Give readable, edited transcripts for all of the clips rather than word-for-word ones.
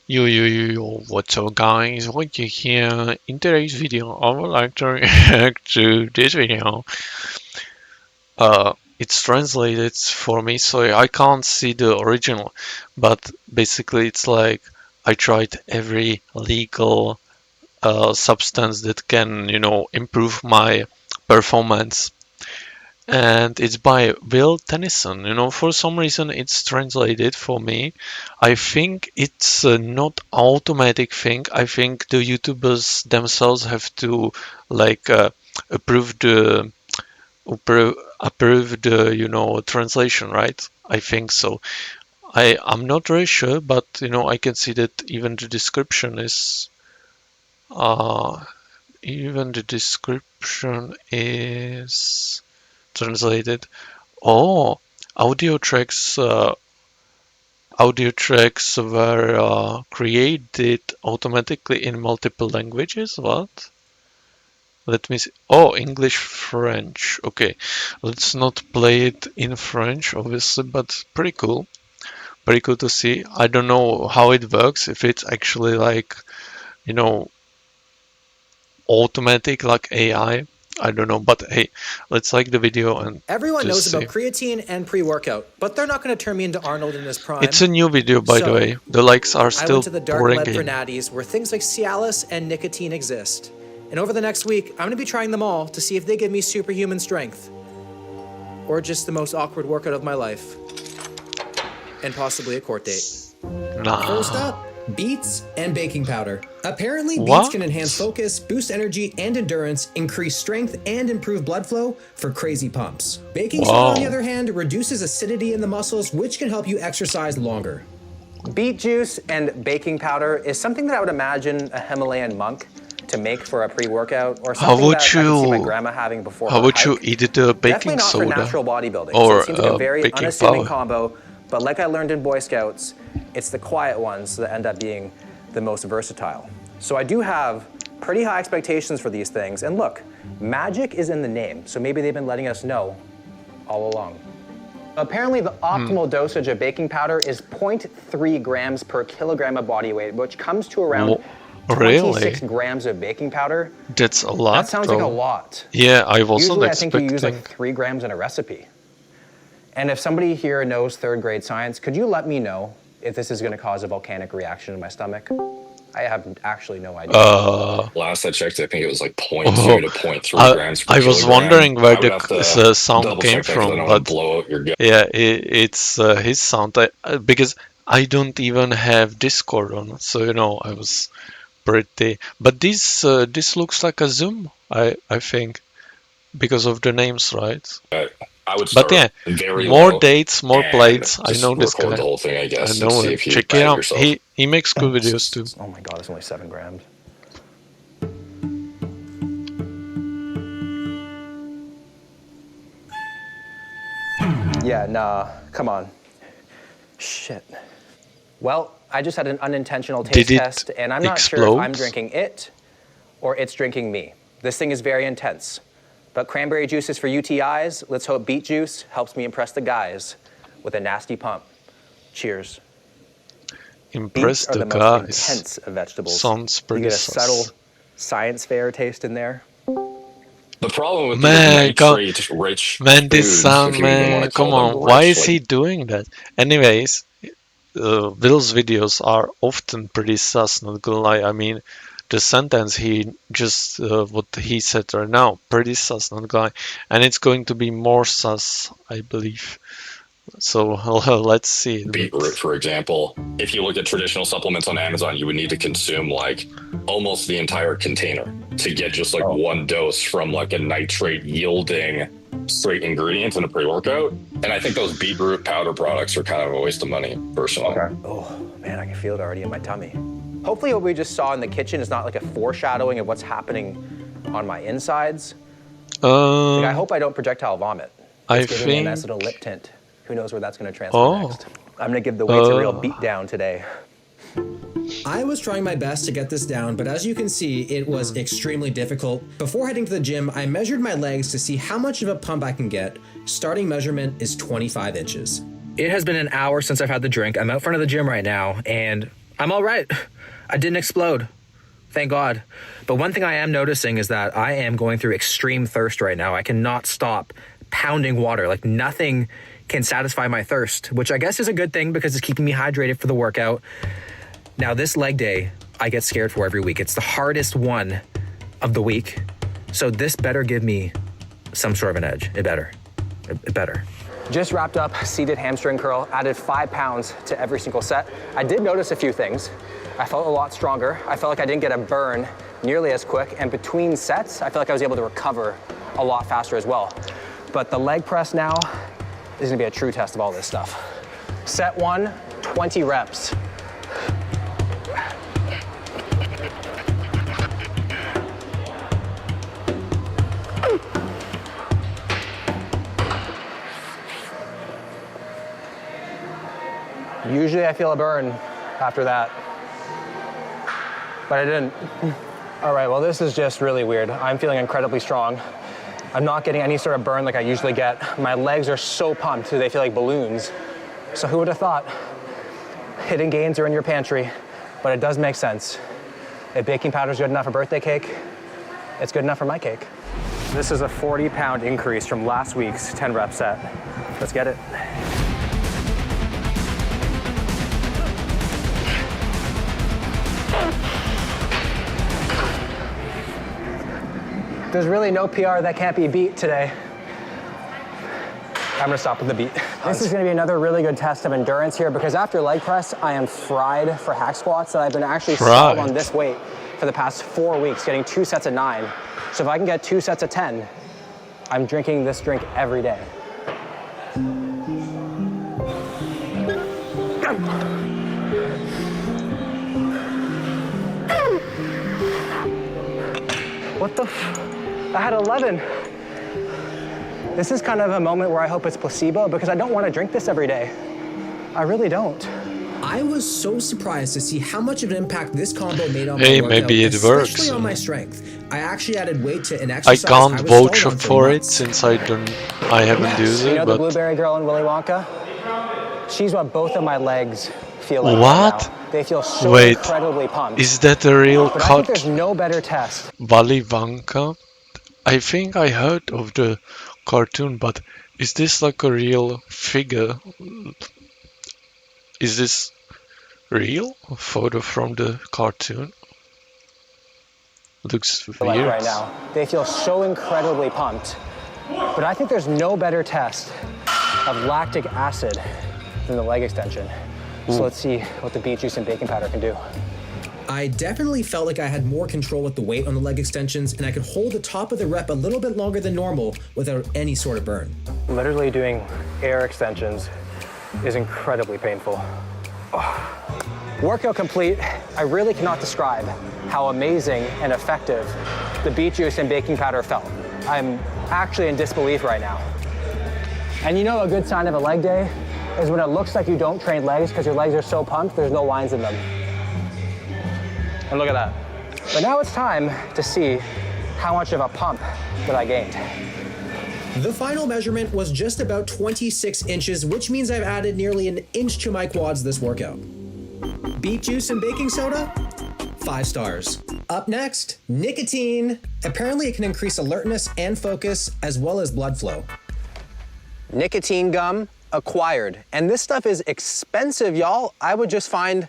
Yo, what's up guys, Wojtek here. In today's video, I would like to react to this video. It's translated for me, so I can't see the original, but basically it's like I tried every legal substance that can, improve my performance. And it's by Will Tennyson. For some reason it's translated for me. I think it's not automatic thing. I think the YouTubers themselves have to like approve the translation, right? I think so. I'm not very sure, but I can see that even the description is translated. Oh, audio tracks. Audio tracks were created automatically in multiple languages. What? Let me see. Oh, English, French. Okay, let's not play it in French, obviously, but pretty cool. Pretty cool to see. I don't know how it works. If it's actually like, automatic like AI. I don't know, but hey, let's like the video and everyone knows about creatine and pre-workout, but they're not going to turn me into Arnold in his prime. It's a new video, by the way. The likes are still I went to the dark web in. for natties where things like Cialis and nicotine exist. And over the next week, I'm going to be trying them all to see if they give me superhuman strength. Or just the most awkward workout of my life. And possibly a court date. Nah. First up, beets and baking powder. Apparently, beets can enhance focus, boost energy and endurance, increase strength, and improve blood flow for crazy pumps. Baking soda, on the other hand, reduces acidity in the muscles, which can help you exercise longer. Beet juice and baking powder is something that I would imagine a Himalayan monk to make for a pre-workout, or something that I can see my grandma having before her hike. How would you eat the baking soda? Definitely not for natural bodybuilding. Or it seems like a very unassuming combo, but like I learned in Boy Scouts, it's the quiet ones that end up being the most versatile. So I do have pretty high expectations for these things, and look, magic is in the name, so maybe they've been letting us know all along. Apparently the optimal dosage of baking powder is 0.3 grams per kilogram of body weight, which comes to around 26 grams of baking powder. That's a lot. That sounds like a lot. Yeah, I wasn't Usually expecting. I think you use like 3 grams in a recipe. And if somebody here knows third grade science, could you let me know if this is going to cause a volcanic reaction in my stomach? I have actually no idea. Last I checked, I think it was like 0.2 to 0.3 grams per kilogram. I was wondering where the sound came from, but yeah, it's his sound. Because I don't even have Discord on, so I was pretty. But this looks like a Zoom, I think, because of the names, right? I would start very more low dates, more plates. I know this guy. The whole thing, I guess. I know him. Check it out. He makes good videos too. Oh my god, it's only 7 grams. Yeah, nah, come on. Shit. Well, I just had an unintentional taste test, and I'm not sure if I'm drinking it or it's drinking me. This thing is very intense. But cranberry juice is for UTIs. Let's hope beet juice helps me impress the guys with a nasty pump. Cheers. Impress the guys. Most intense of vegetables. Sounds pretty You get a subtle science fair taste in there. The problem with nitrate-rich this sound, man, come on. Why is he doing that? Anyways, Will's videos are often pretty sus, not gonna lie. I mean, the sentence he just what he said right now, pretty sus, not gonna lie, and it's going to be more sus, I believe. So let's see. Beetroot, for example, if you look at traditional supplements on Amazon, you would need to consume like almost the entire container to get just like one dose from like a nitrate yielding straight ingredient in a pre-workout. And I think those beetroot powder products are kind of a waste of money, personally. Oh man, I can feel it already in my tummy. Hopefully what we just saw in the kitchen is not like a foreshadowing of what's happening on my insides. I hope I don't projectile vomit. It's giving me a nice little lip tint. Who knows where that's going to transfer next. I'm going to give the weights a real beat down today. I was trying my best to get this down, but as you can see, it was extremely difficult. Before heading to the gym, I measured my legs to see how much of a pump I can get. Starting measurement is 25 inches. It has been an hour since I've had the drink. I'm out front of the gym right now, and I'm all right. I didn't explode. Thank God. But one thing I am noticing is that I am going through extreme thirst right now. I cannot stop pounding water. Like nothing can satisfy my thirst, which I guess is a good thing because it's keeping me hydrated for the workout. Now this leg day, I get scared for every week. It's the hardest one of the week. So this better give me some sort of an edge. It better. It better. Just wrapped up seated hamstring curl, added 5 pounds to every single set. I did notice a few things. I felt a lot stronger. I felt like I didn't get a burn nearly as quick. And between sets, I felt like I was able to recover a lot faster as well. But the leg press now is gonna be a true test of all this stuff. Set 1, 20 reps. Usually I feel a burn after that, but I didn't. All right, well, this is just really weird. I'm feeling incredibly strong. I'm not getting any sort of burn like I usually get. My legs are so pumped, they feel like balloons. So who would have thought? Hidden gains are in your pantry, but it does make sense. If baking powder is good enough for birthday cake, it's good enough for my cake. This is a 40-pound increase from last week's 10-rep set. Let's get it. There's really no PR that can't be beat today. I'm gonna stop with the beat. This is gonna be another really good test of endurance here because after leg press, I am fried for hack squats that I've been actually stalled on this weight for the past 4 weeks, getting 2 sets of 9. So if I can get 2 sets of 10, I'm drinking this drink every day. What the I had 11. This is kind of a moment where I hope it's placebo because I don't want to drink this every day. I really don't. I was so surprised to see how much of an impact this combo made on my Hey, workout, maybe it especially works. on my strength. I actually added weight to an I exercise can't was vouch stalled on for it months. since I haven't used You it, know the but blueberry girl in Willy Wonka? She's what both of my legs feel like What? right now. They feel so Wait, incredibly pumped. is that a real But I think cut? there's no better test. Willy Wonka? I think I heard of the cartoon, but is this like a real figure? Is this real? A photo from the cartoon? Looks Like weird. right now. They feel so incredibly pumped. But I think there's no better test of lactic acid than the leg extension. So let's see what the beet juice and baking powder can do. I definitely felt like I had more control with the weight on the leg extensions, and I could hold the top of the rep a little bit longer than normal without any sort of burn. Literally doing air extensions is incredibly painful. Oh. Workout complete. I really cannot describe how amazing and effective the beet juice and baking powder felt. I'm actually in disbelief right now. And you know a good sign of a leg day is when it looks like you don't train legs because your legs are so pumped, there's no lines in them. And look at that. But now it's time to see how much of a pump that I gained. The final measurement was just about 26 inches, which means I've added nearly an inch to my quads this workout. Beet juice and baking soda? 5 stars. Up next, nicotine. Apparently it can increase alertness and focus, as well as blood flow. Nicotine gum acquired. And this stuff is expensive, y'all. I would just find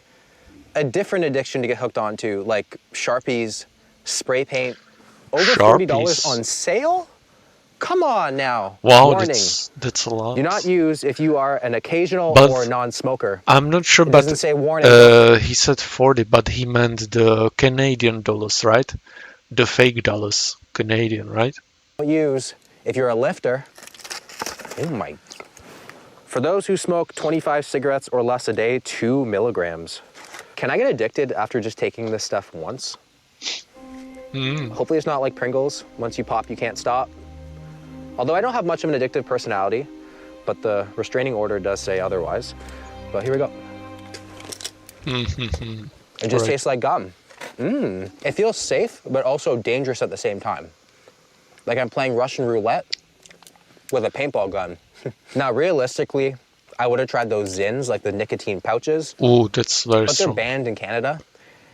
a different addiction to get hooked onto, like Sharpies, spray paint. Over $40 on sale? Come on now. Wow, Warning. that's a lot. Do not use if you are an occasional But or non-smoker. I'm not sure, It but doesn't say warning. he said 40, but he meant the Canadian dollars, right? The fake dollars, Canadian, right? Don't use if you're a lifter. Oh my. For those who smoke 25 cigarettes or less a day, 2 milligrams. Can I get addicted after just taking this stuff once? Hopefully it's not like Pringles. Once you pop, you can't stop. Although I don't have much of an addictive personality, but the restraining order does say otherwise. But here we go. It just tastes like gum. It feels safe, but also dangerous at the same time. Like I'm playing Russian roulette with a paintball gun. Now, realistically, I would have tried those Zins, like the nicotine pouches. Oh, that's very But they're strong. banned in Canada.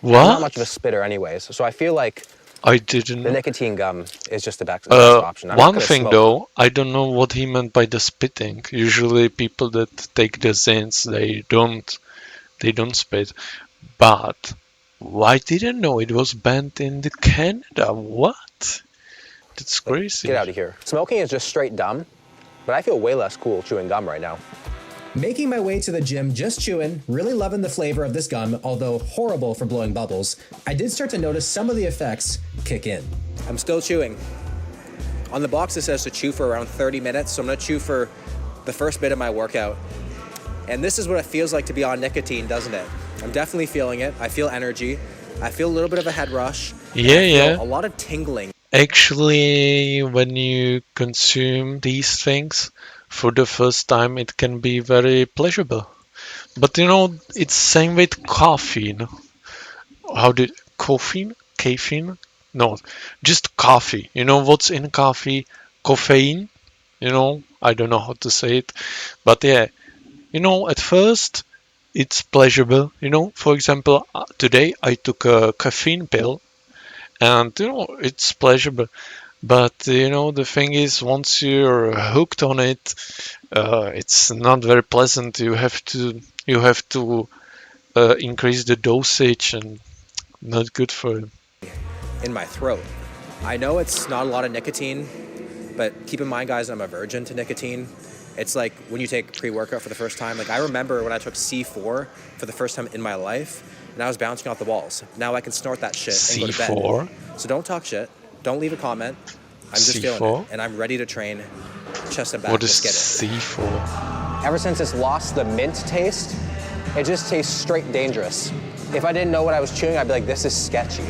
What? I'm not much of a spitter anyways, so I feel like I didn't. the nicotine gum is just the best option. I'm not One gonna thing smoke. though, I don't know what he meant by the spitting. Usually people that take the Zins, they don't spit. But I didn't know it was banned in the Canada. What? That's crazy. Get out of here. Smoking is just straight dumb, but I feel way less cool chewing gum right now. Making my way to the gym, just chewing, really loving the flavor of this gum, although horrible for blowing bubbles, I did start to notice some of the effects kick in. I'm still chewing. On the box it says to chew for around 30 minutes, so I'm gonna chew for the first bit of my workout. And this is what it feels like to be on nicotine, doesn't it? I'm definitely feeling it. I feel energy. I feel a little bit of a head rush. Yeah. A lot of tingling. Actually, when you consume these things for the first time, it can be very pleasurable. But you know, it's same with caffeine. Caffeine? No, just coffee. You know what's in coffee? Caffeine. You know, I don't know how to say it, but yeah, you know, at first it's pleasurable. You know, for example, today I took a caffeine pill, and you know, it's pleasurable. But you know, the thing is, once you're hooked on it, it's not very pleasant. You have to increase the dosage, and not good for you. In my throat. I know it's not a lot of nicotine, but keep in mind, guys, I'm a virgin to nicotine. It's like when you take pre-workout for the first time. Like I remember when I took C4 for the first time in my life, and I was bouncing off the walls. Now I can snort that shit and go to bed. C4? So don't talk shit. Don't leave a comment. I'm just C4? feeling it, and I'm ready to train chest and back. What is Let's get it. C4? Ever since it's lost the mint taste, it just tastes straight dangerous. If I didn't know what I was chewing, I'd be like, this is sketchy.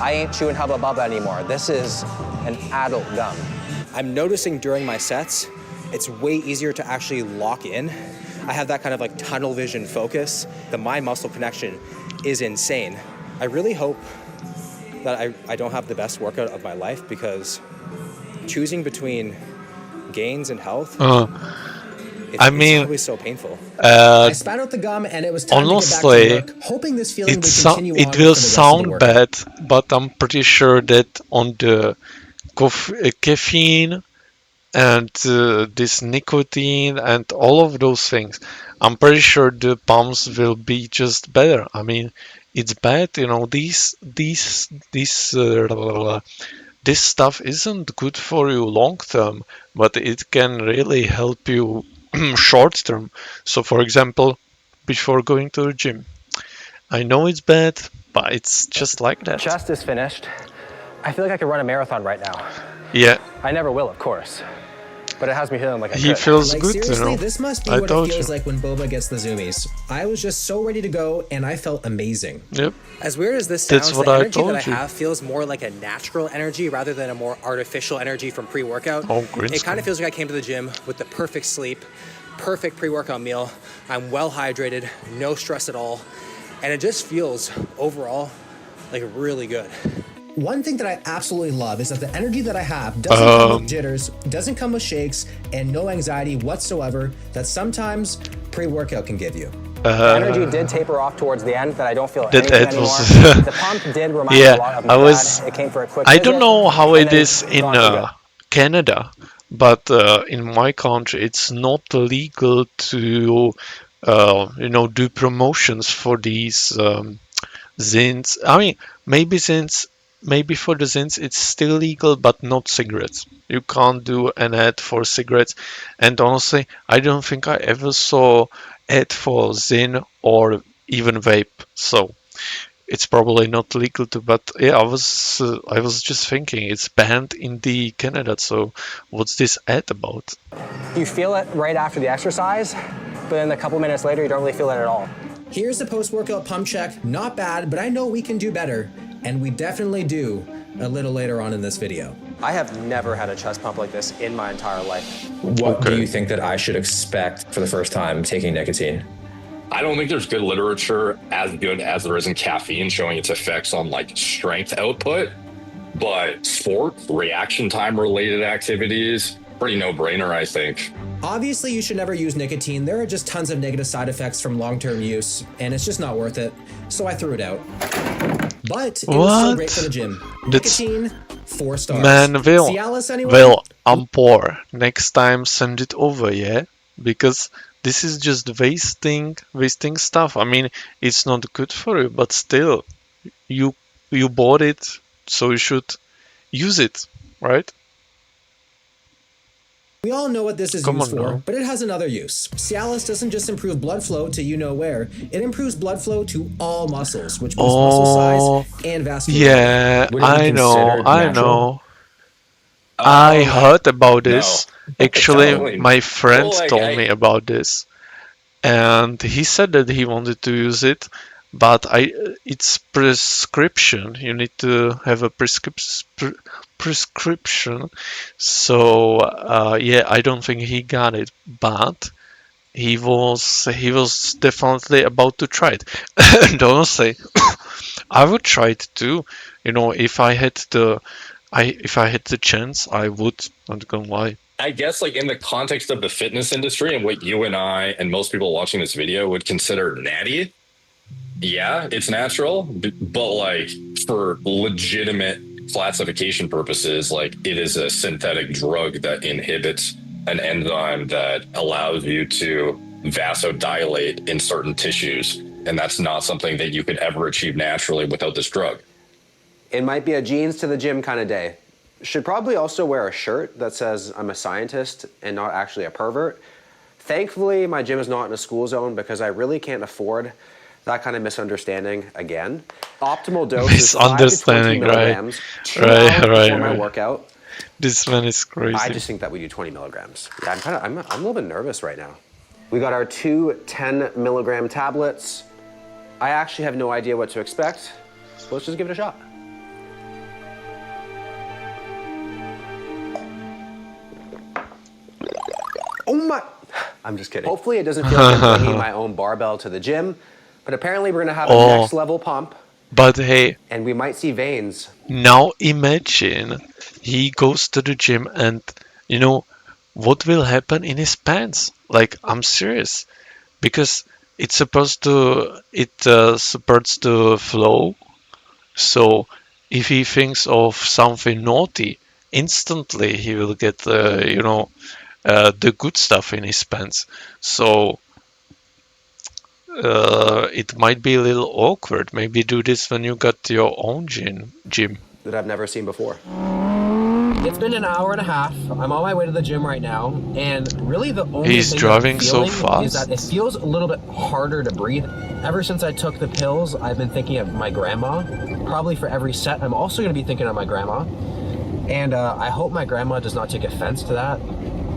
I ain't chewing Hubba Bubba anymore. This is an adult gum. I'm noticing during my sets, it's way easier to actually lock in. I have that kind of like tunnel vision focus. The mind-muscle connection is insane. I really hope that I don't have the best workout of my life, because choosing between gains and health, it's always so painful. I spat out the gum and it was time honestly, to get back to work, hoping this feeling would continue on it for will the rest of the sound workout. bad, but I'm pretty sure that on the caffeine and this nicotine and all of those things, I'm pretty sure the pumps will be just better. I mean, it's bad, you know. This stuff isn't good for you long term, but it can really help you short term. So, for example, before going to the gym, I know it's bad, but it's just like that. Chest is finished. I feel like I could run a marathon right now. Yeah. I never will, of course. But it has me feeling like I He could. feels Like good, seriously, you know. this must be I what it told feels you. like when Boba gets the zoomies. I was just so ready to go and I felt amazing. Yep. As weird as this That's sounds, what the I energy that told I you. have feels more like a natural energy rather than a more artificial energy from pre-workout. Oh, green It kind screen. of feels like I came to the gym with the perfect sleep, perfect pre-workout meal. I'm well hydrated, no stress at all, and it just feels overall like really good. One thing that I absolutely love is that the energy that I have doesn't come with jitters, doesn't come with shakes, and no anxiety whatsoever that sometimes pre-workout can give you. The energy did taper off towards the end, that I don't feel That anything it anymore. was- The pump did remind me Yeah, a lot of my I was- dad. It came for a quick I visit, don't know how and it then is in gone for good. Canada, but in my country, it's not legal to, do promotions for these zins. I mean, maybe for the zins it's still legal, but not cigarettes. You can't do an ad for cigarettes. And honestly, I don't think I ever saw ad for zin or even vape. So it's probably not legal to. But yeah, I was just thinking it's banned in the Canada. So what's this ad about? You feel it right after the exercise, but then a couple minutes later, you don't really feel it at all. Here's the post-workout pump check. Not bad, but I know we can do better, and we definitely do a little later on in this video. I have never had a chest pump like this in my entire life. What do Okay. you think that I should expect for the first time taking nicotine? I don't think there's good literature as good as there is in caffeine showing its effects on like strength output, but sport, reaction time related activities, pretty no brainer, I think. Obviously, you should never use nicotine. There are just tons of negative side effects from long-term use, and it's just not worth it. So I threw it out. But it was still great for the gym. Nicotine, 4 stars. Man, Will, Cialis, anyone? Will, I'm poor. Next time send it over, yeah? Because this is just wasting stuff. I mean, it's not good for you, but still, you bought it, so you should use it, right? We all know what this is used for, but it has another use. Cialis doesn't just improve blood flow to you-know-where, it improves blood flow to all muscles, which boosts muscle size and vascularity. Yeah, I know. I heard about this. No. Actually, Totally. my friend told me about this. And he said that he wanted to use it, but it's prescription. You need to have a prescription. So yeah, I don't think he got it, but he was definitely about to try it. And honestly, I would try it too. You know, if I had the chance, I would. Not gonna lie. I guess like in the context of the fitness industry and what you and I and most people watching this video would consider natty, yeah, it's natural, but like for legitimate classification purposes, like it is a synthetic drug that inhibits an enzyme that allows you to vasodilate in certain tissues. And that's not something that you could ever achieve naturally without this drug. It might be a jeans to the gym kind of day. Should probably also wear a shirt that says I'm a scientist and not actually a pervert. Thankfully, my gym is not in a school zone because I really can't afford that kind of misunderstanding again. Optimal dose is 5 to 20 milligrams, 2 hours before my workout. This one is crazy. I just think that we do 20 milligrams. Yeah, I'm a little bit nervous right now. We got our 2 10 milligram tablets. I actually have no idea what to expect. So let's just give it a shot. Oh my, I'm just kidding. Hopefully it doesn't feel like I'm bringing my own barbell to the gym, but apparently we're gonna have a next level pump. But hey, and we might see veins. Now imagine he goes to the gym and, you know, what will happen in his pants? Like, I'm serious. Because it's supposed to flow. So if he thinks of something naughty, instantly he will get, the good stuff in his pants. So it might be a little awkward. Maybe do this when you got your own gym. That I've never seen before. It's been an hour and a half. I'm on my way to the gym right now, and really the only He's thing driving I'm so feeling fast. is that it feels a little bit harder to breathe. Ever since I took the pills, I've been thinking of my grandma. Probably for every set, I'm also going to be thinking of my grandma. And I hope my grandma does not take offense to that.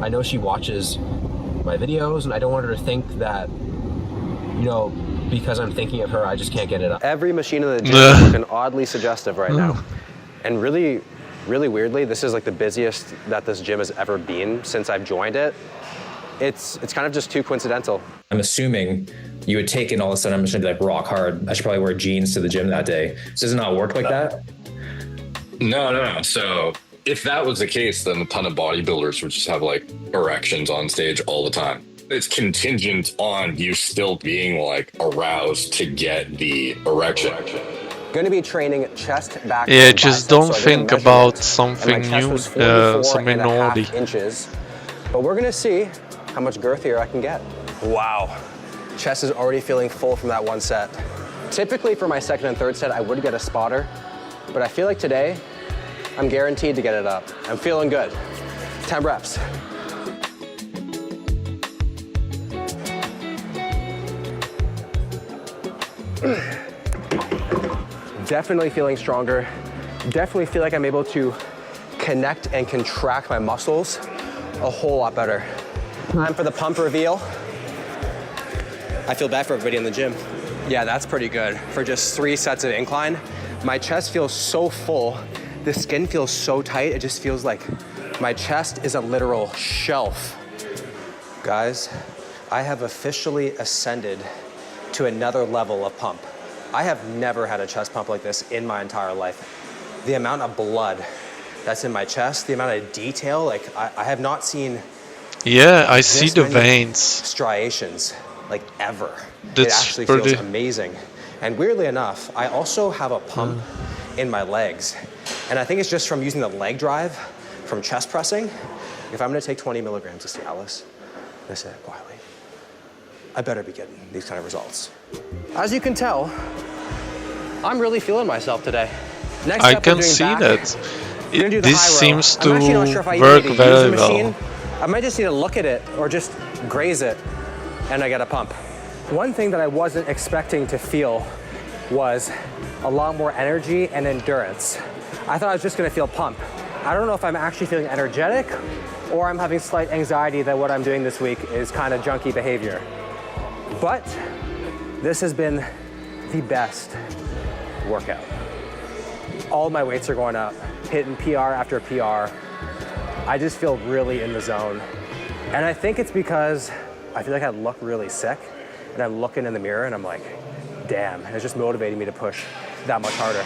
I know she watches my videos, and I don't want her to think that, you know, because I'm thinking of her, I just can't get it up. Every machine in the gym is looking oddly suggestive right now. And really, really weirdly, this is like the busiest that this gym has ever been since I've joined it. It's kind of just too coincidental. I'm assuming you would take it all of a sudden, I'm just gonna be like rock hard. I should probably wear jeans to the gym that day. So does it not work like that? No. So if that was the case, then a ton of bodybuilders would just have like erections on stage all the time. It's contingent on you still being like aroused to get the erection. Going to be training chest, back, Yeah, and just biceps, don't so I think did a about measurement, something and my chest new, was 44 something and a half naughty. inches. But we're going to see how much girthier I can get. Wow. Chest is already feeling full from that one set. Typically for my second and third set, I would get a spotter, but I feel like today, I'm guaranteed to get it up. I'm feeling good. 10 reps. Definitely feeling stronger. Definitely feel like I'm able to connect and contract my muscles a whole lot better. Time for the pump reveal. I feel bad for everybody in the gym. Yeah, that's pretty good. For just 3 sets of incline, my chest feels so full. The skin feels so tight. It just feels like my chest is a literal shelf. Guys, I have officially ascended to another level of pump. I have never had a chest pump like this in my entire life. The amount of blood that's in my chest, the amount of detail, like I have not seen Yeah, I see this the many veins. striations, like ever. That's it actually pretty... feels amazing. And weirdly enough, I also have a pump in my legs. And I think it's just from using the leg drive from chest pressing. If I'm gonna take 20 milligrams of Cialis, I say it quietly, I better be getting these kind of results. As you can tell, I'm really feeling myself today. Next I up, can we're doing see back. that. We're gonna do the This high row. seems I'm actually not to sure if I work even need to use the very machine. well. I might just need to look at it or just graze it and I get a pump. One thing that I wasn't expecting to feel was a lot more energy and endurance. I thought I was just gonna feel pump. I don't know if I'm actually feeling energetic or I'm having slight anxiety that what I'm doing this week is kind of junky behavior. But this has been the best workout. All my weights are going up, hitting PR after PR. I just feel really in the zone. And I think it's because I feel like I look really sick and I'm looking in the mirror and I'm like, damn, and it's just motivating me to push that much harder.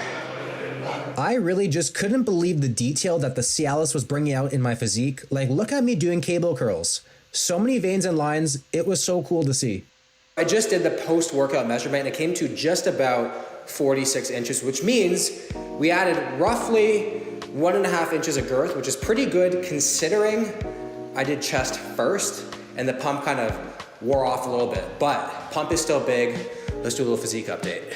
I really just couldn't believe the detail that the Cialis was bringing out in my physique. Like, look at me doing cable curls. So many veins and lines, it was so cool to see. I just did the post-workout measurement and it came to just about 46 inches, which means we added roughly 1.5 inches of girth, which is pretty good considering I did chest first and the pump kind of wore off a little bit, but pump is still big. Let's do a little physique update.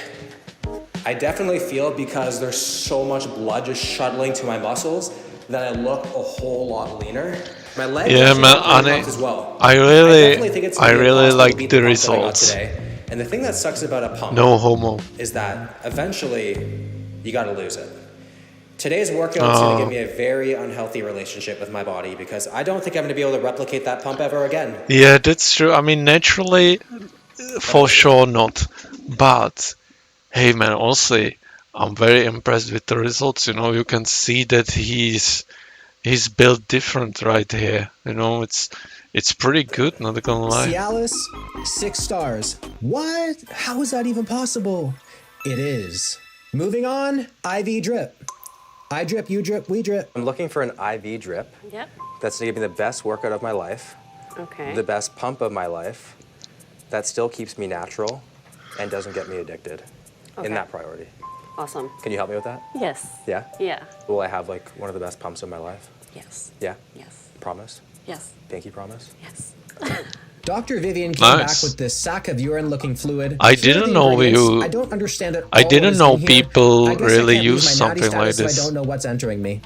I definitely feel, because there's so much blood just shuttling to my muscles, that I look a whole lot leaner. My legs as well. I really like the results. And the thing that sucks about a pump, no homo, is that eventually you gotta lose it. Today's workout is gonna give me a very unhealthy relationship with my body because I don't think I'm gonna be able to replicate that pump ever again. Yeah, that's true. I mean, naturally, for sure not. But hey, man, honestly, I'm very impressed with the results. You know, you can see that he's built different right here. You know, it's pretty good, not gonna lie. Cialis, 6 stars. What? How is that even possible? It is. Moving on, IV drip. I drip, you drip, we drip. I'm looking for an IV drip. Yep. That's gonna give me the best workout of my life. Okay. The best pump of my life. That still keeps me natural and doesn't get me addicted. In that priority. Awesome. Can you help me with that? Yes. Yeah? Yeah. Will I have like one of the best pumps of my life? Yes. Yeah? Yes. Promise? Yes. Pinky promise? Yes. Dr. Vivian came back Nice. with this sack of urine-looking fluid. I Here are didn't the know ingredients. I don't understand it. I didn't know here. people I guess I really can't use lose my natty something like status, this. So I don't know what's entering me.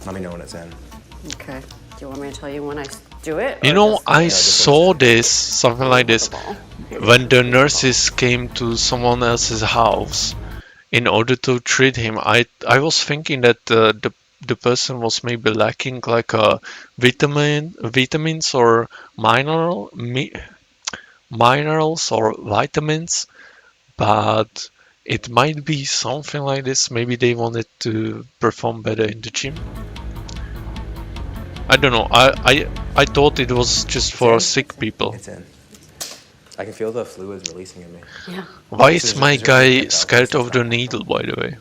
Let me know when it's in. Okay. Do you want me to tell you when I do it? You or know, just- I saw this, something like this, when the nurses came to someone else's house in order to treat him. I was thinking that the person was maybe lacking like a vitamins or minerals or vitamins, but it might be something like this. Maybe they wanted to perform better in the gym. I don't know. I thought it was just for sick people. It's in. I can feel the fluids releasing in me. Yeah. Why is my guy scared of the needle, by the way?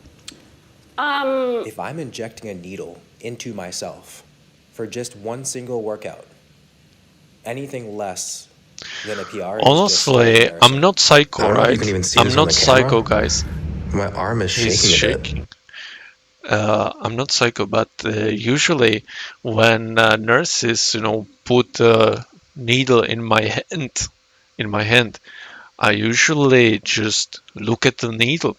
If I'm injecting a needle into myself for just one single workout, anything less than a PR Honestly, I'm not psycho, I don't know if you right? can even see I'm this on not the camera. psycho, guys. My arm is He's shaking a bit. shaking. I'm not psycho, but usually when nurses, put a needle in my hand, I usually just look at the needle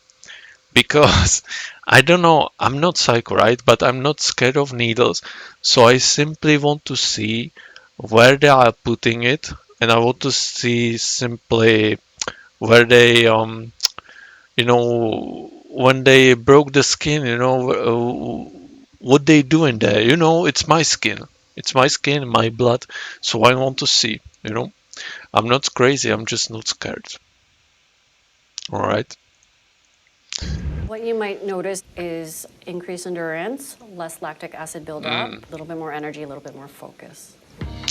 because I don't know. I'm not psycho, right? But I'm not scared of needles, so I simply want to see where they are putting it, and I want to see simply where they when they broke the skin, what they doing there. It's my skin. It's my skin, my blood. So I want to see, I'm not crazy. I'm just not scared. All right. What you might notice is increased endurance, less lactic acid buildup, a little bit more energy, a little bit more focus.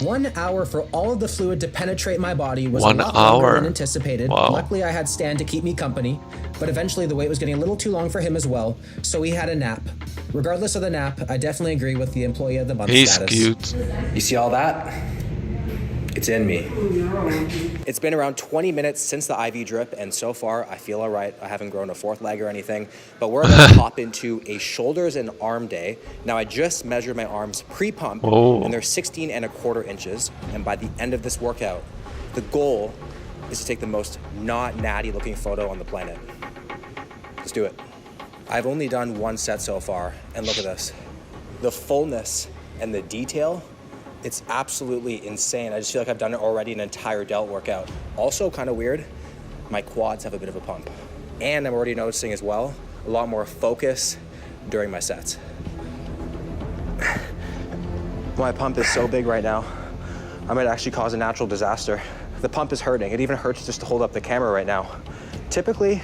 1 hour for all of the fluid to penetrate my body was 1 a lot longer hour. than anticipated. Wow. Luckily, I had Stan to keep me company, but eventually the wait was getting a little too long for him as well, so he had a nap. Regardless of the nap, I definitely agree with the employee of the month He's status. cute. You see all that? It's in me. It's been around 20 minutes since the IV drip, and so far I feel all right. I haven't grown a fourth leg or anything, but we're about to hop into a shoulders and arm day. Now I just measured my arms pre-pump, and they're 16.25 inches. And by the end of this workout, the goal is to take the most not natty looking photo on the planet. Let's do it. I've only done one set so far, and look at this. The fullness and the detail, it's absolutely insane. I just feel like I've done it already an entire delt workout. Also kind of weird, my quads have a bit of a pump. And I'm already noticing as well, a lot more focus during my sets. My pump is so big right now, I might actually cause a natural disaster. The pump is hurting. It even hurts just to hold up the camera right now. Typically,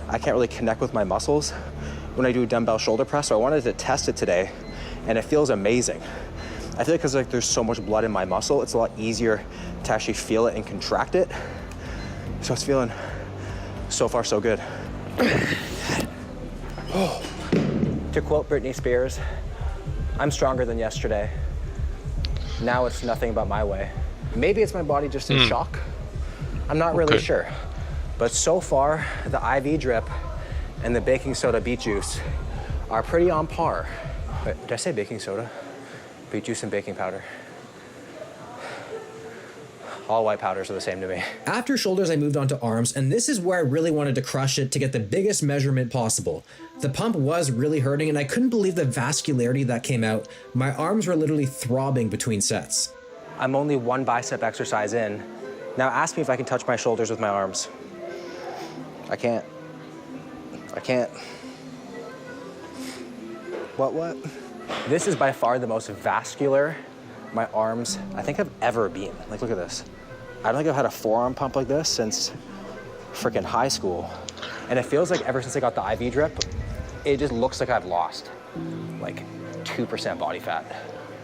I can't really connect with my muscles when I do dumbbell shoulder press, so I wanted to test it today, and it feels amazing. I feel like because there's so much blood in my muscle, it's a lot easier to actually feel it and contract it. So it's feeling so far so good. To quote Britney Spears, I'm stronger than yesterday. Now it's nothing but my way. Maybe it's my body just in shock. I'm not really sure. But so far, the IV drip and the baking soda beet juice are pretty on par. Wait, did I say baking soda? Beet juice and baking powder. All white powders are the same to me. After shoulders, I moved on to arms, and this is where I really wanted to crush it to get the biggest measurement possible. The pump was really hurting, and I couldn't believe the vascularity that came out. My arms were literally throbbing between sets. I'm only one bicep exercise in. Now ask me if I can touch my shoulders with my arms. I can't. What? This is by far the most vascular my arms, I think, have ever been. Like, look at this. I don't think I've had a forearm pump like this since freaking high school. And it feels like ever since I got the IV drip, it just looks like I've lost like 2% body fat.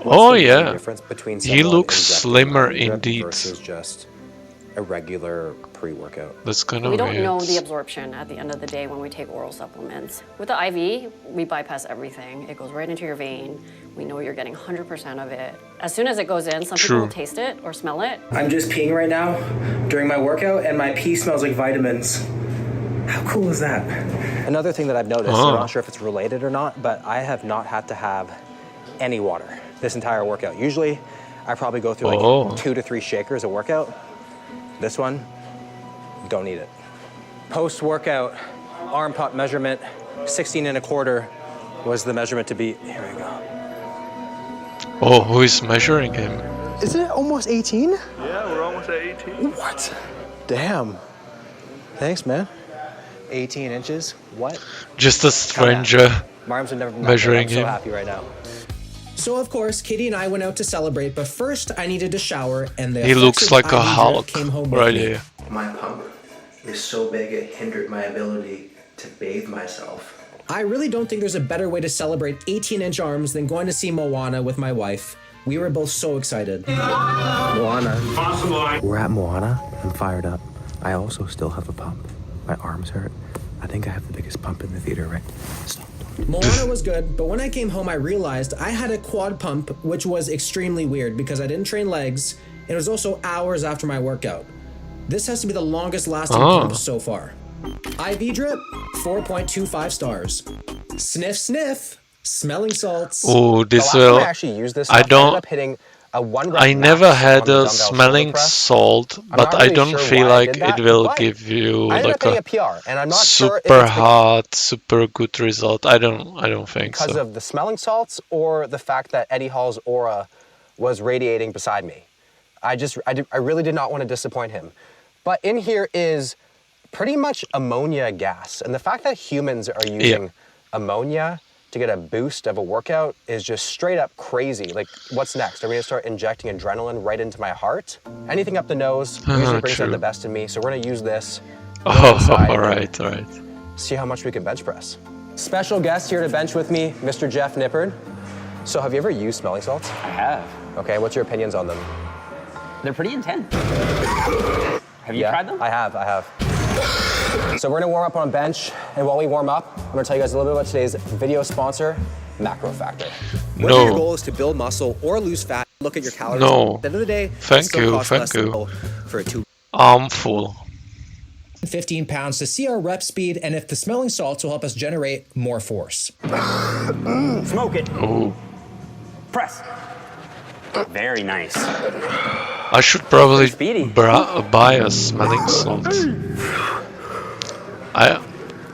Oh yeah, Difference between he looks slimmer indeed. Versus just a regular pre-workout. That's kind of We don't weird. know the absorption at the end of the day when we take oral supplements. With the IV, we bypass everything. It goes right into your vein. We know you're getting 100% of it. As soon as it goes in, some people will taste it or smell it. I'm just peeing right now during my workout, and my pee smells like vitamins. How cool is that? Another thing that I've noticed, I'm not sure if it's related or not, but I have not had to have any water this entire workout. Usually, I probably go through like 2 to 3 shakers a workout. This one, don't need it. Post-workout arm pump measurement, 16.25 was the measurement to beat. Here we go. Oh, who is measuring him? Isn't it almost 18? Yeah, we're almost at 18. What? Damn. Thanks, man. 18 inches? What? Just a stranger My arms have never been measuring I'm so him. happy right now. So of course, Katie and I went out to celebrate, but first I needed to shower, and the He looks like a IV drip Hulk came home with right me. here. My pump is so big it hindered my ability to bathe myself. I really don't think there's a better way to celebrate 18-inch arms than going to see Moana with my wife. We were both so excited. Moana. We're at Moana. I'm fired up. I also still have a pump. My arms hurt. I think I have the biggest pump in the theater, right? Stop. Moana was good, but when I came home, I realized I had a quad pump, which was extremely weird because I didn't train legs, and it was also hours after my workout. This has to be the longest lasting pump so far. IV drip, 4.25 stars. Sniff, sniff, smelling salts. Oh, this The last will. time I actually used this I stuff, don't- ended up hitting a 1 rep I max never on had the a dumbbell smelling shoulder press. salt, I'm but not I really don't sure feel why I like did that, it will but give you I ended like up getting a a PR, and I'm not sure if super it's hot, super good result. I don't think because so. of the smelling salts or the fact that Eddie Hall's aura was radiating beside me. I really did not want to disappoint him. But in here is pretty much ammonia gas. And the fact that humans are using ammonia to get a boost of a workout is just straight up crazy. Like, what's next? Are we gonna start injecting adrenaline right into my heart? Anything up the nose usually brings out true. the best in me, so we're gonna use this. Oh, inside all and right. See how much we can bench press. Special guest here to bench with me, Mr. Jeff Nippard. So have you ever used smelling salts? I have. Okay, what's your opinions on them? They're pretty intense. Have you tried them? I have. So we're gonna warm up on bench, and while we warm up, I'm gonna tell you guys a little bit about today's video sponsor, Macro Factor. Whether your goal is to build muscle or lose fat, look at your calories. No. At the end of the day, it Thank still you, costs less thank than you. for a 2. I'm full. 15 pounds to see our rep speed and if the smelling salts will help us generate more force. Smoke it. Oh. Press. Very nice. I should probably Speedy. buy a smelling salt.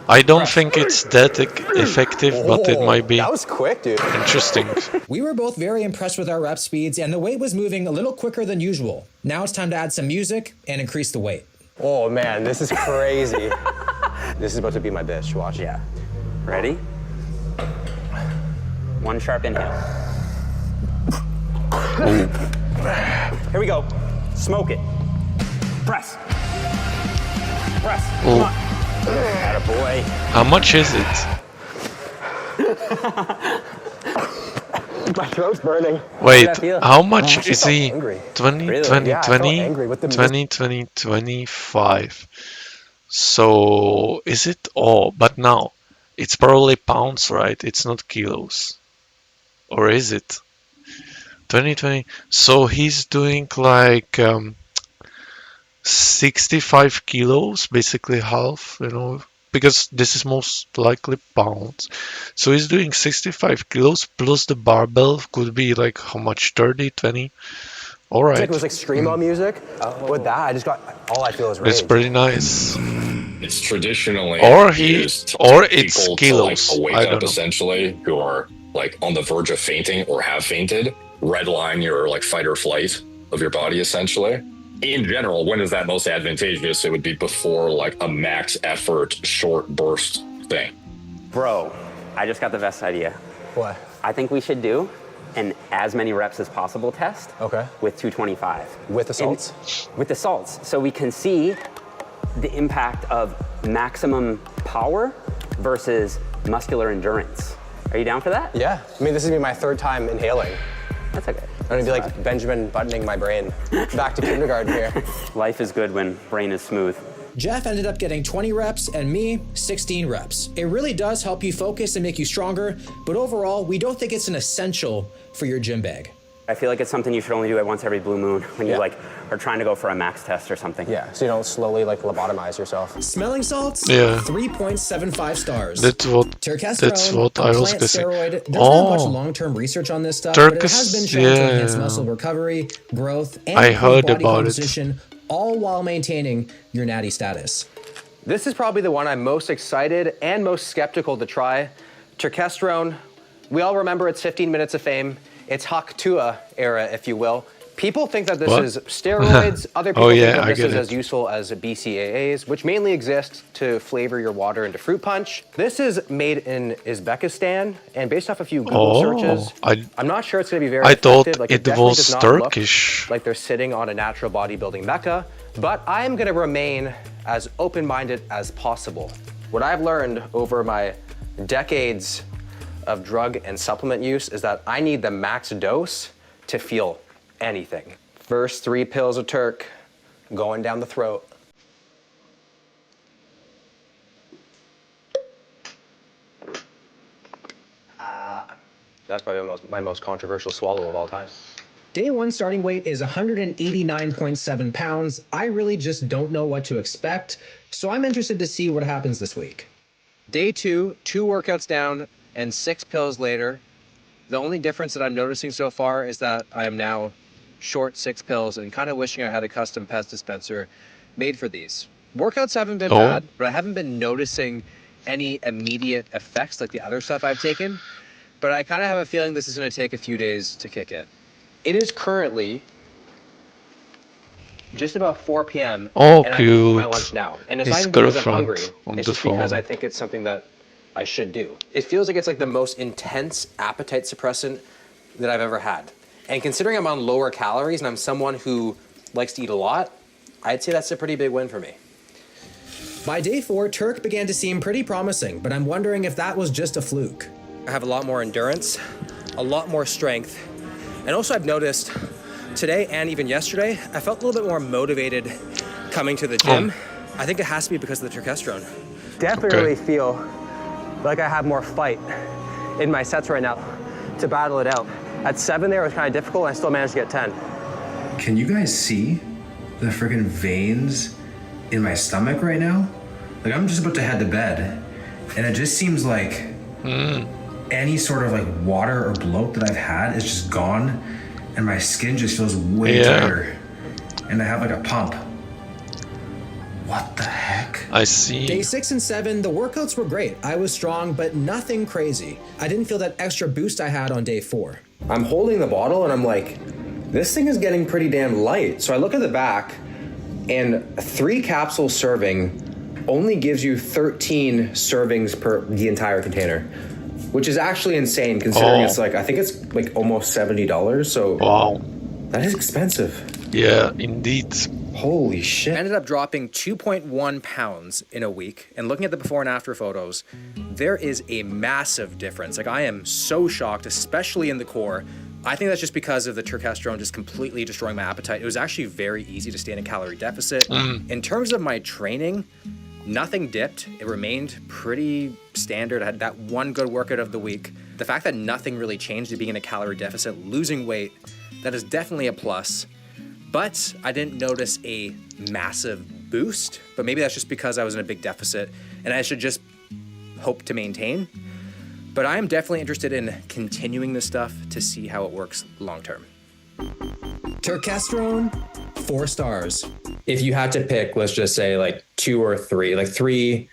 I don't think it's that effective, but it might be That was quick, dude. interesting. We were both very impressed with our rep speeds and the weight was moving a little quicker than usual. Now it's time to add some music and increase the weight. Oh man, this is crazy. This is about to be my bitch. Watch. Yeah. Ready? One sharp inhale. Here we go. Smoke it. Press. Press. Come on. Attaboy. How much is it? My throat's burning. Wait, that feel? how much is he? angry. 20, Really? 20, Yeah, I felt 20, angry with the 20, 20, 25. So, is it? Oh, but now, it's probably pounds, right? It's not kilos. Or is it? 20, 20. So, he's doing like 65 kilos, basically half, you know, because this is most likely pounds. So he's doing 65 kilos plus the barbell could be like how much? 30, 20? All right. It was like screamo music. With that, I just got all I feel is rage. It's pretty nice. It's traditionally Or used to or get it's people kilos. to like I wake don't up know. essentially who are like on the verge of fainting or have fainted. Redline your like fight or flight of your body essentially. In general, when is that most advantageous? It would be before like a max effort short burst thing. Bro, I just got the best idea. What? I think we should do an as many reps as possible test. Okay. With 225. With the salts? With the salts. So we can see the impact of maximum power versus muscular endurance. Are you down for that? Yeah. I mean, this is gonna be my 3rd time inhaling. That's okay. I'm gonna be like Benjamin buttoning my brain back to kindergarten here. Life is good when brain is smooth. Jeff ended up getting 20 reps and me 16 reps. It really does help you focus and make you stronger, but overall, we don't think it's an essential for your gym bag. I feel like it's something you should only do at once every blue moon when you Yeah. like are trying to go for a max test or something. Yeah, so you don't slowly like lobotomize yourself. Smelling salts, Yeah. 3.75 stars. That's what I was plant gonna say. steroid. There's not much Oh, long-term research on this stuff, but it has been shown to enhance yeah. muscle recovery, growth, and I improve heard body about it. composition, all while maintaining your natty status. This is probably the one I'm most excited and most skeptical to try. Turkesterone, we all remember its 15 minutes of fame. It's Haktua era, if you will. People think that this What? is steroids. Other people Oh, yeah, think that I this get is it. as useful as BCAAs, which mainly exist to flavor your water into fruit punch. This is made in Uzbekistan, and based off a few Google searches, I'm not sure it's going to be very I thought effective. Like, it definitely was does not Turkish. look like they're sitting on a natural bodybuilding mecca, but I'm going to remain as open-minded as possible. What I've learned over my decades of drug and supplement use is that I need the max dose to feel anything. First 3 pills of Turk going down the throat. That's probably my most controversial swallow of all time. Day 1 starting weight is 189.7 pounds. I really just don't know what to expect, so I'm interested to see what happens this week. Day 2, 2 workouts down and 6 pills later. The only difference that I'm noticing so far is that I am now short 6 pills and kind of wishing I had a custom pest dispenser made for these. Workouts haven't been bad, but I haven't been noticing any immediate effects like the other stuff I've taken. But I kind of have a feeling this is going to take a few days to kick in. It is currently just about 4 p.m. Oh, and I'm eating my cute. lunch now. And it's His not even because I'm girlfriend hungry. on It's the just because phone. I think it's something that I should do. It feels like it's like the most intense appetite suppressant that I've ever had. And considering I'm on lower calories and I'm someone who likes to eat a lot, I'd say that's a pretty big win for me. By day 4, Turk began to seem pretty promising, but I'm wondering if that was just a fluke. I have a lot more endurance, a lot more strength, and also I've noticed today and even yesterday, I felt a little bit more motivated coming to the gym. I think it has to be because of the turkesterone. Definitely feel like I have more fight in my sets right now to battle it out. At 7 there, it was kind of difficult, and I still managed to get 10. Can you guys see the freaking veins in my stomach right now? Like, I'm just about to head to bed, and it just seems like any sort of like water or bloat that I've had is just gone, and my skin just feels way tighter, and I have like a pump. What the heck? I see. Day 6 and 7, the workouts were great. I was strong, but nothing crazy. I didn't feel that extra boost I had on day 4. I'm holding the bottle and I'm like, this thing is getting pretty damn light. So I look at the back, and 3 capsule serving only gives you 13 servings per the entire container, which is actually insane considering it's like, I think it's like almost $70. So that is expensive. Yeah, indeed. Holy shit. I ended up dropping 2.1 pounds in a week, and looking at the before and after photos, there is a massive difference. Like, I am so shocked, especially in the core. I think that's just because of the turkesterone just completely destroying my appetite. It was actually very easy to stay in a calorie deficit. In terms of my training, nothing dipped. It remained pretty standard. I had that one good workout of the week. The fact that nothing really changed to being in a calorie deficit, losing weight, that is definitely a plus. But I didn't notice a massive boost, but maybe that's just because I was in a big deficit and I should just hope to maintain. But I am definitely interested in continuing this stuff to see how it works long term. Turkesterone, 4 stars. If you had to pick, let's just say like 2 or 3, like 3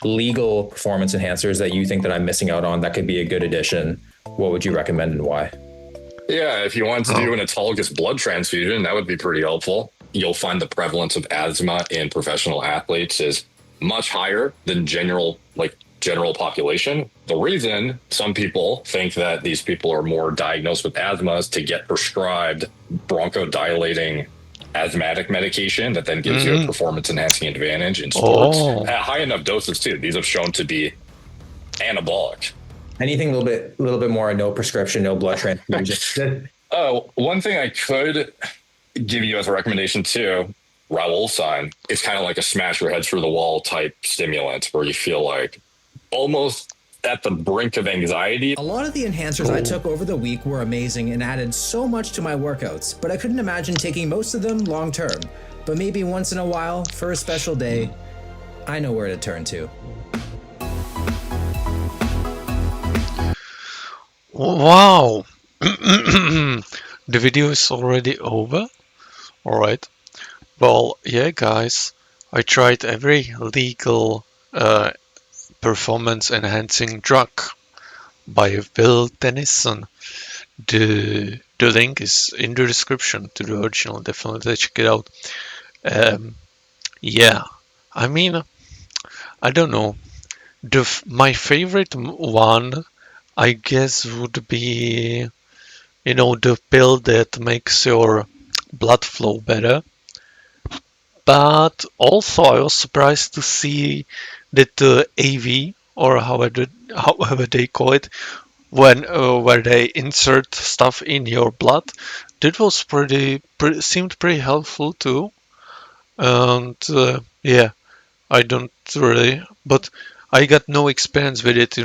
legal performance enhancers that you think that I'm missing out on that could be a good addition, what would you recommend and why? Yeah, if you want to do an autologous blood transfusion, that would be pretty helpful. You'll find the prevalence of asthma in professional athletes is much higher than general population. The reason some people think that these people are more diagnosed with asthma is to get prescribed bronchodilating asthmatic medication that then gives you a performance enhancing advantage in sports. At high enough doses too, these have shown to be anabolic. Anything a little bit more, no prescription, no blood transfusion. One thing I could give you as a recommendation too, Raoul sign. It's kind of like a smash your head through the wall type stimulant where you feel like almost at the brink of anxiety. A lot of the enhancers I took over the week were amazing and added so much to my workouts, but I couldn't imagine taking most of them long term. But maybe once in a while, for a special day, I know where to turn to. Wow. The video is already over. Alright. Well, yeah, guys. I tried every legal performance enhancing drug by Will Tennyson. The link is in the description to the original. Definitely check it out. Yeah, I mean, I don't know. My favorite one, I guess, would be, the pill that makes your blood flow better. But also I was surprised to see that the AV, or however they call it, where they insert stuff in your blood, that was seemed pretty helpful too. And yeah, I don't really, but I got no experience with it.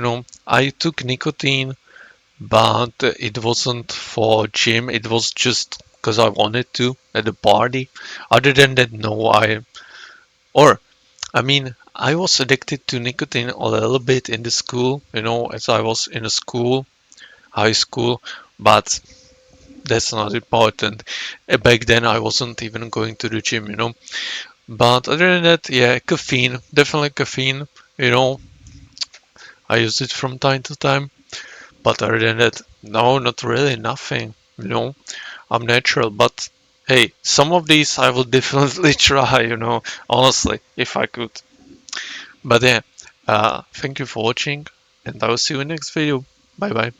I took nicotine, but it wasn't for gym. It was just because I wanted to at the party. Other than that, no. I was addicted to nicotine a little bit in the school, as I was in a school, high school, but that's not important. Back then I wasn't even going to the gym, But other than that, yeah, caffeine, definitely caffeine, I use it from time to time. But other than that, no, not really, nothing, I'm natural, but hey, some of these I will definitely try, honestly, if I could. But yeah, thank you for watching, and I will see you in the next video. Bye bye.